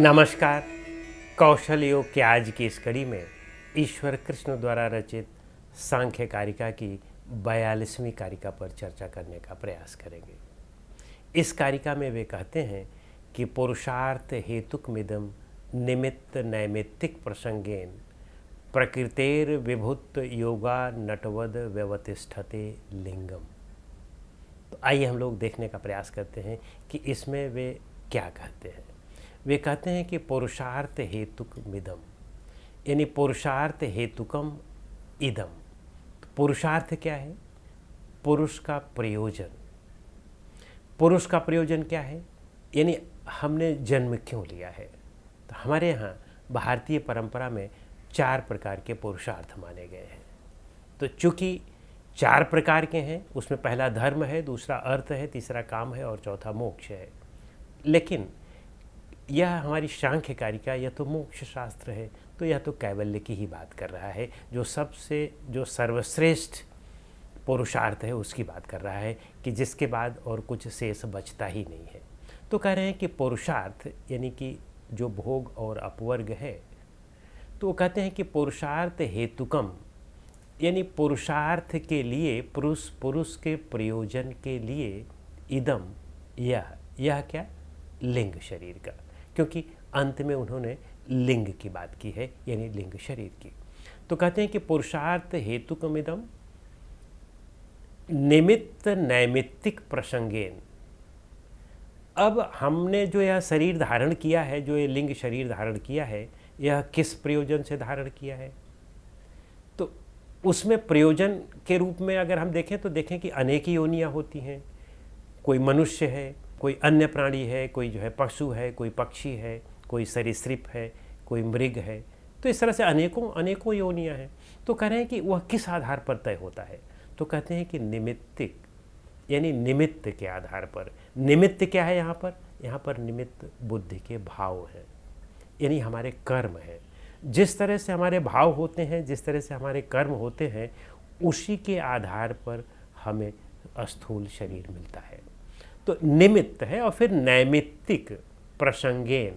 नमस्कार। कौशल योग की आज की इस कड़ी में ईश्वर कृष्ण द्वारा रचित सांख्य कारिका की 42वीं कारिका पर चर्चा करने का प्रयास करेंगे। इस कारिका में वे कहते हैं कि पुरुषार्थ हेतुकमिदं निमित्त नैमित्तिक प्रसंगेन प्रकृतेर विभुत योगा नटवद व्यवतिष्ठते लिंगम। तो आइए हम लोग देखने का प्रयास करते हैं कि इसमें वे क्या कहते हैं। वे कहते हैं कि पुरुषार्थ हेतुक मिदम, यानी पुरुषार्थ हेतुकम इदम। पुरुषार्थ क्या है? पुरुष का प्रयोजन। पुरुष का प्रयोजन क्या है? यानी हमने जन्म क्यों लिया है। तो हमारे यहाँ भारतीय परंपरा में 4 प्रकार के पुरुषार्थ माने गए हैं। तो चूँकि 4 प्रकार के हैं, उसमें पहला धर्म है, दूसरा अर्थ है, तीसरा काम है और चौथा मोक्ष है। लेकिन यह हमारी सांख्य कारिका, यह तो मोक्ष शास्त्र है, तो यह तो कैवल्य की ही बात कर रहा है। जो सर्वश्रेष्ठ पुरुषार्थ है उसकी बात कर रहा है कि जिसके बाद और कुछ शेष बचता ही नहीं है। तो कह रहे हैं कि पुरुषार्थ यानी कि जो भोग और अपवर्ग है, तो वो कहते हैं कि पुरुषार्थ हेतुकम, यानी पुरुषार्थ के लिए, पुरुष के प्रयोजन के लिए इदम, यह क्या? लिंग शरीर का, क्योंकि अंत में उन्होंने लिंग की बात की है, यानी लिंग शरीर की। तो कहते हैं कि पुरुषार्थ हेतुकमिदम निमित्त नैमित्तिक प्रसंगेन। अब हमने जो यह शरीर धारण किया है, जो ये लिंग शरीर धारण किया है, यह किस प्रयोजन से धारण किया है? तो उसमें प्रयोजन के रूप में अगर हम देखें तो देखें कि अनेक योनियाँ होती हैं। कोई मनुष्य है, कोई अन्य प्राणी है, कोई जो है पशु है, कोई पक्षी है, कोई सरीसृप है, कोई मृग है। तो इस तरह से अनेकों योनियाँ हैं। तो कह रहे हैं कि वह किस आधार पर तय होता है? तो कहते हैं कि निमित्तिक, यानी निमित्त के आधार पर। निमित्त क्या है यहाँ पर? यहाँ पर निमित्त बुद्धि के भाव हैं, यानी हमारे कर्म हैं। जिस तरह से हमारे भाव होते हैं, जिस तरह से हमारे कर्म होते हैं, उसी के आधार पर हमें स्थूल शरीर मिलता है। तो निमित्त है। और फिर नैमित्तिक प्रसंगेन।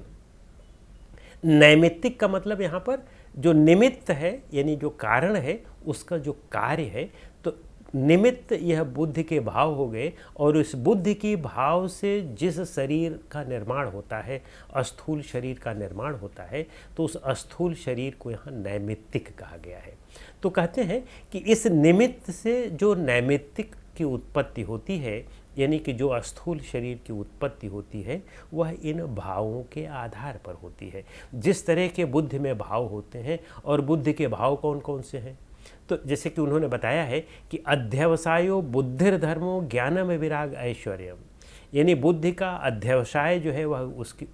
नैमित्तिक का मतलब यहाँ पर जो निमित्त है, यानी जो कारण है, उसका जो कार्य है। तो निमित्त यह बुद्धि के भाव हो गए, और उस बुद्धि के भाव से जिस शरीर का निर्माण होता है, स्थूल शरीर का निर्माण होता है, तो उस स्थूल शरीर को यहाँ नैमित्तिक कहा गया है। तो कहते हैं कि इस निमित्त से जो नैमित्तिक की उत्पत्ति होती है, यानी कि जो स्थूल शरीर की उत्पत्ति होती है, वह इन भावों के आधार पर होती है। जिस तरह के बुद्धि में भाव होते हैं, और बुद्धि के भाव कौन कौन से हैं? तो जैसे कि उन्होंने बताया है कि अध्यवसायो बुद्धिर्धर्मो ज्ञानम विराग ऐश्वर्यम, यानी बुद्धि का अध्यवसाय जो है वह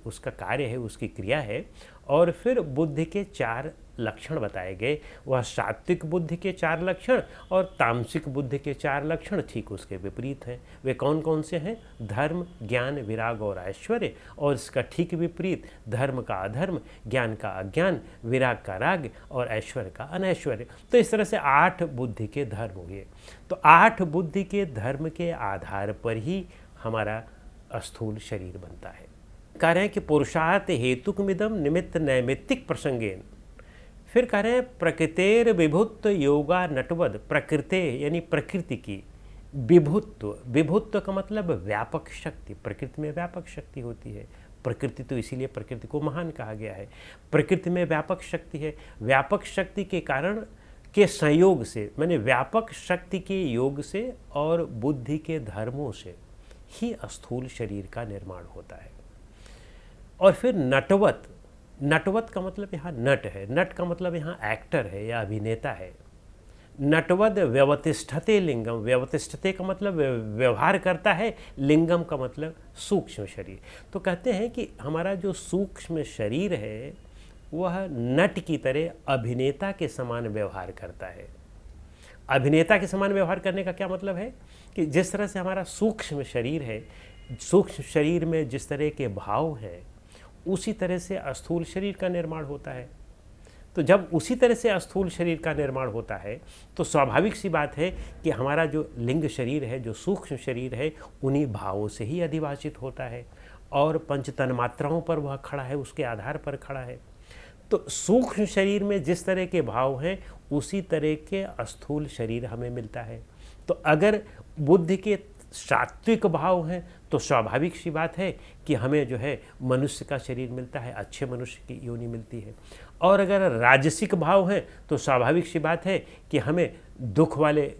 उसका कार्य है, उसकी क्रिया है। और फिर बुद्धि के 4 लक्षण बताए गए। वह सात्विक बुद्धि के 4 लक्षण और तामसिक बुद्धि के 4 लक्षण ठीक उसके विपरीत हैं। वे कौन कौन से हैं? धर्म, ज्ञान, विराग और ऐश्वर्य। और इसका ठीक विपरीत धर्म का अधर्म, ज्ञान का अज्ञान, विराग का राग और ऐश्वर्य का अनैश्वर्य। तो इस तरह से 8 बुद्धि के धर्म हुए। तो 8 बुद्धि के धर्म के आधार पर ही हमारा स्थूल शरीर बनता है। कह रहे हैं कि पुरुषार्थ हेतुकमिदम निमित्त नैमित्तिक प्रसंगेन। फिर कह रहे हैं प्रकृतेर विभुत्व योगा नटवद। प्रकृते यानी प्रकृति की, विभुत्व, विभुत्व का मतलब व्यापक शक्ति। प्रकृति में व्यापक शक्ति होती है। प्रकृति तो इसीलिए प्रकृति को महान कहा गया है। प्रकृति में व्यापक शक्ति है। व्यापक शक्ति के कारण के संयोग से, माने व्यापक शक्ति के योग से और बुद्धि के धर्मों से ही स्थूल शरीर का निर्माण होता है। और फिर नटवत, नटवत का मतलब यहाँ नट है। नट का मतलब यहाँ एक्टर है या अभिनेता है। नटवद व्यवतिष्ठते लिंगम। व्यवतिष्ठते का मतलब व्यवहार करता है। लिंगम का मतलब सूक्ष्म शरीर। तो कहते हैं कि हमारा जो सूक्ष्म शरीर है वह नट की तरह अभिनेता के समान व्यवहार करता है। अभिनेता के समान व्यवहार करने का क्या मतलब है? कि जिस तरह से हमारा सूक्ष्म शरीर है, सूक्ष्म शरीर में जिस तरह के भाव हैं, उसी तरह से स्थूल शरीर का निर्माण होता है। तो जब उसी तरह से स्थूल शरीर का निर्माण होता है, तो स्वाभाविक सी बात है कि हमारा जो लिंग शरीर है, जो सूक्ष्म शरीर है, उन्हीं भावों से ही अधिवासित होता है। और पंच तन्मात्राओं पर वह खड़ा है, उसके आधार पर खड़ा है। तो सूक्ष्म शरीर में जिस तरह के भाव हैं उसी तरह के स्थूल शरीर हमें मिलता है। तो अगर बुद्धि के सात्विक भाव हैं तो स्वाभाविक सी बात है कि हमें जो है मनुष्य का शरीर मिलता है, अच्छे मनुष्य की योनि मिलती है। और अगर राजसिक भाव हैं तो स्वाभाविक सी बात है कि हमें दुख वाले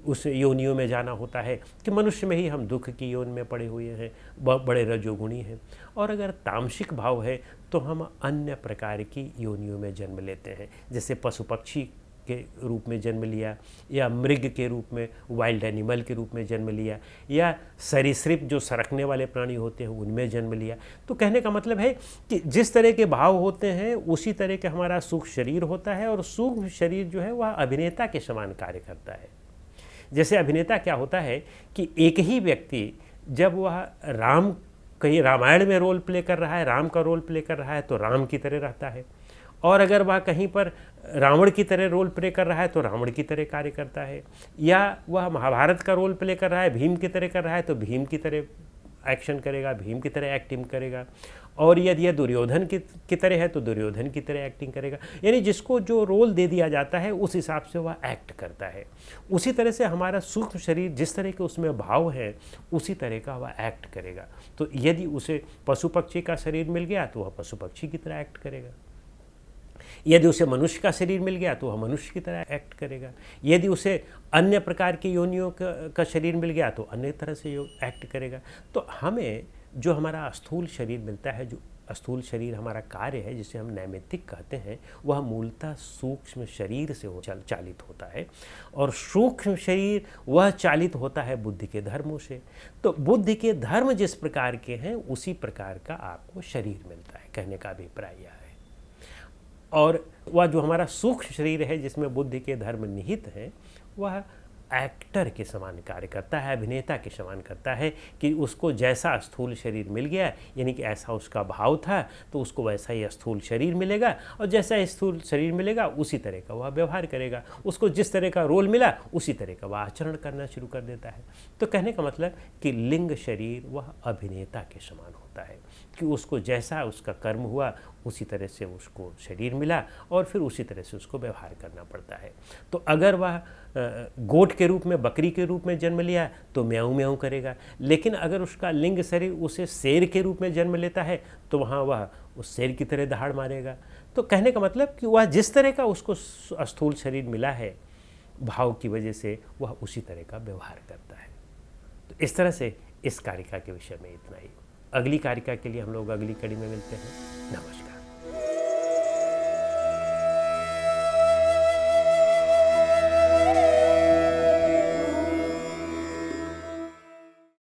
उस योनियों में जाना होता है कि मनुष्य में ही हम दुख की योनि में पड़े हुए हैं, बड़े रजोगुणी हैं। और अगर तामसिक भाव है तो हम अन्य प्रकार की योनियों में जन्म लेते हैं, जैसे पशु पक्षी के रूप में जन्म लिया, या मृग के रूप में, वाइल्ड एनिमल के रूप में जन्म लिया, या सरीसृप जो सरकने वाले प्राणी होते हैं उनमें जन्म लिया। तो कहने का मतलब है कि जिस तरह के भाव होते हैं उसी तरह के हमारा सूक्ष्म शरीर होता है, और सूक्ष्म शरीर जो है वह अभिनेता के समान कार्य करता है। जैसे अभिनेता क्या होता है कि एक ही व्यक्ति जब वह राम कहीं रामायण में रोल प्ले कर रहा है, राम का रोल प्ले कर रहा है तो राम की तरह रहता है, और अगर वह कहीं पर रावण की तरह रोल प्ले कर रहा है तो रावण की तरह कार्य करता है, या वह महाभारत का रोल प्ले कर रहा है, भीम की तरह कर रहा है तो भीम की तरह एक्शन करेगा, भीम की तरह एक्टिंग करेगा, और यदि यह दुर्योधन की तरह है तो दुर्योधन की तरह एक्टिंग करेगा। यानी जिसको जो रोल दे दिया जाता है उस हिसाब से वह एक्ट करता है। उसी तरह से हमारा सूक्ष्म शरीर जिस तरह के उसमें भाव है उसी तरह का वह एक्ट करेगा। तो यदि उसे पशु पक्षी का शरीर मिल गया तो वह पशु पक्षी की तरह एक्ट करेगा, यदि उसे मनुष्य का शरीर मिल गया तो वह मनुष्य की तरह एक्ट करेगा, यदि उसे अन्य प्रकार की योनियों का शरीर मिल गया तो अन्य तरह से एक्ट करेगा। तो हमें जो हमारा स्थूल शरीर मिलता है, जो स्थूल शरीर हमारा कार्य है जिसे हम नैमित्तिक कहते हैं, वह मूलतः सूक्ष्म शरीर से चालित होता है, और सूक्ष्म शरीर वह चालित होता है बुद्धि के धर्मों से। तो बुद्धि के धर्म जिस प्रकार के हैं उसी प्रकार का आपको शरीर मिलता है, कहने का अभिप्राय यह है। और वह जो हमारा सूक्ष्म शरीर है जिसमें बुद्धि के धर्म निहित हैं, वह एक्टर के समान कार्य करता है, अभिनेता के समान करता है कि उसको जैसा स्थूल शरीर मिल गया, यानी कि ऐसा उसका भाव था तो उसको वैसा ही स्थूल शरीर मिलेगा, और जैसा स्थूल शरीर मिलेगा उसी तरह का वह व्यवहार करेगा, उसको जिस तरह का रोल मिला उसी तरह का वह आचरण करना शुरू कर देता है। तो कहने का मतलब कि लिंग शरीर वह अभिनेता के समान होता है कि उसको जैसा उसका कर्म हुआ उसी तरह से उसको शरीर मिला और फिर उसी तरह से उसको व्यवहार करना पड़ता है। तो अगर वह गोट के रूप में, बकरी के रूप में जन्म लिया तो म्याऊं म्याऊं करेगा, लेकिन अगर उसका लिंग शरीर उसे शेर के रूप में जन्म लेता है तो वहाँ वह उस शेर की तरह दहाड़ मारेगा। तो कहने का मतलब कि वह जिस तरह का उसको स्थूल शरीर मिला है भाव की वजह से वह उसी तरह का व्यवहार करता है। तो इस तरह से इस कारिका के विषय में इतना ही। अगली कारिका के लिए हम लोग अगली कड़ी में मिलते हैं। नमस्कार।